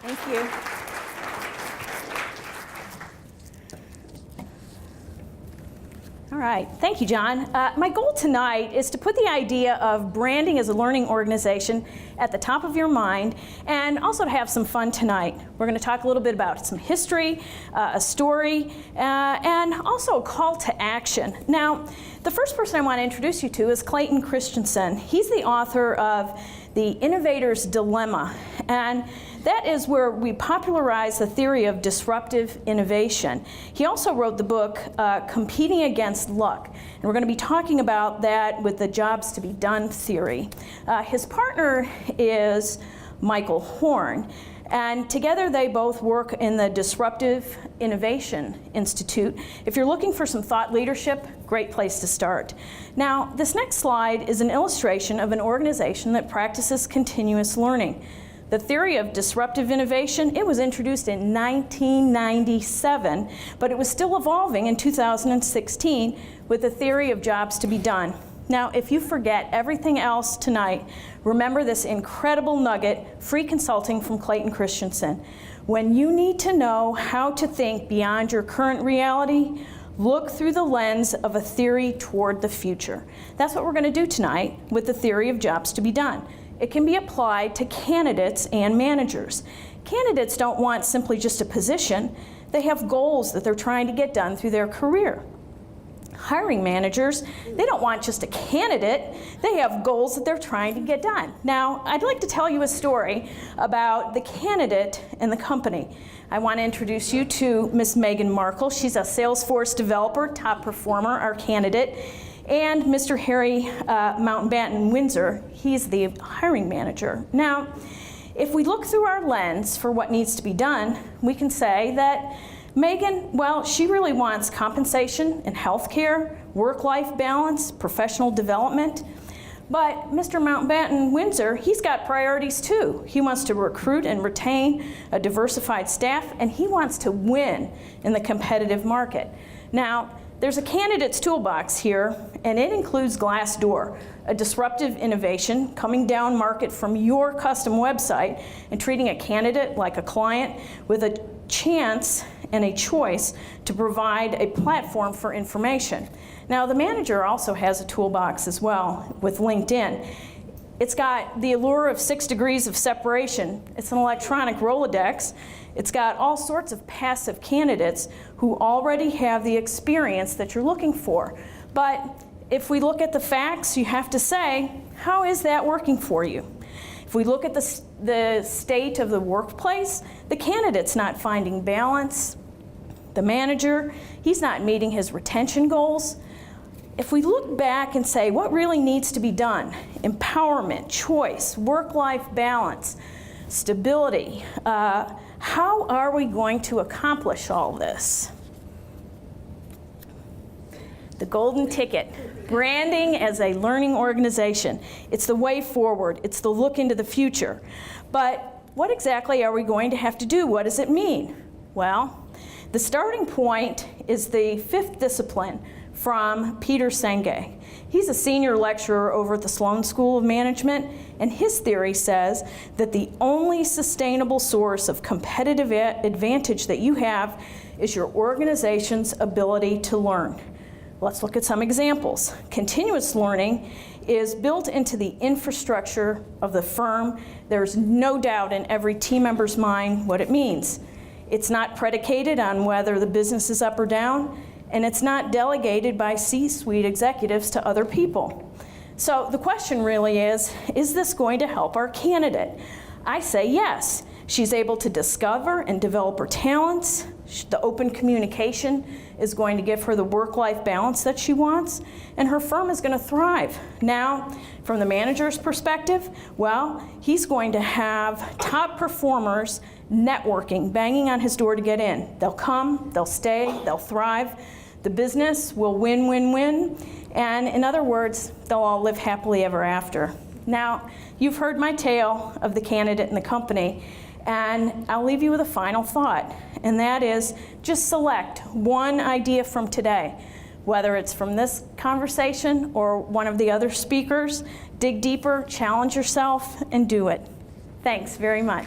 Thank you. All right, thank you, John. My goal tonight is to put the idea of branding as a learning organization at the top of your mind, and also to have some fun tonight. We're going to talk a little bit about some history, a story, and also a call to action. Now, the first person I want to introduce you to is Clayton Christensen. He's the author of The Innovator's Dilemma, and that is where we popularize the theory of disruptive innovation. He also wrote the book, Competing Against Luck, and we're going to be talking about that with the jobs to be done theory. His partner is Michael Horn, and together they both work in the Disruptive Innovation Institute. If you're looking for some thought leadership, great place to start. Now, this next slide is an illustration of an organization that practices continuous learning. The theory of disruptive innovation, it was introduced in 1997, but it was still evolving in 2016 with the theory of jobs to be done. Now, if you forget everything else tonight, remember this incredible nugget, free consulting from Clayton Christensen. When you need to know how to think beyond your current reality, look through the lens of a theory toward the future. That's what we're going to do tonight with the theory of jobs to be done. It can be applied to candidates and managers. Candidates don't want simply just a position. They have goals that they're trying to get done through their career. Hiring managers, they don't want just a candidate. They have goals that they're trying to get done. Now, I'd like to tell you a story about the candidate and the company. I want to introduce you to Miss Megan Markle. She's a Salesforce developer, top performer, our candidate. And Mr. Harry Mountbatten Windsor, he's the hiring manager. Now, if we look through our lens for what needs to be done, we can say that Megan, well, she really wants compensation and health care, work-life balance, professional development. But Mr. Mountbatten Windsor, he's got priorities too. He wants to recruit and retain a diversified staff, and he wants to win in the competitive market. Now, there's a candidate's toolbox here, and it includes Glassdoor, a disruptive innovation coming down market from your custom website and treating a candidate like a client with a chance and a choice to provide a platform for information. Now, the manager also has a toolbox as well with LinkedIn. It's got the allure of 6 degrees of separation. It's an electronic Rolodex. It's got all sorts of passive candidates who already have the experience that you're looking for. But if we look at the facts, you have to say, how is that working for you? If we look at the state of the workplace, the candidate's not finding balance. The manager, he's not meeting his retention goals. If we look back and say, what really needs to be done? Empowerment, choice, work-life balance, stability. How are we going to accomplish all this? The golden ticket, branding as a learning organization. It's the way forward. It's the look into the future. But what exactly are we going to have to do? What does it mean? Well, the starting point is the 5th discipline from Peter Senge. He's a senior lecturer over at the Sloan School of Management, and his theory says that the only sustainable source of competitive advantage that you have is your organization's ability to learn. Let's look at some examples. Continuous learning is built into the infrastructure of the firm. There's no doubt in every team member's mind what it means. It's not predicated on whether the business is up or down, and it's not delegated by C-suite executives to other people. So the question really is this going to help our candidate? I say yes. She's able to discover and develop her talents. The open communication is going to give her the work-life balance that she wants, and her firm is going to thrive. Now, from the manager's perspective, well, he's going to have top performers networking, banging on his door to get in. They'll come, they'll stay, they'll thrive. The business will win, win, win, and in other words, they'll all live happily ever after. Now, you've heard my tale of the candidate and the company, and I'll leave you with a final thought, and that is just select one idea from today, whether it's from this conversation or one of the other speakers. Dig deeper, challenge yourself, and do it. Thanks very much.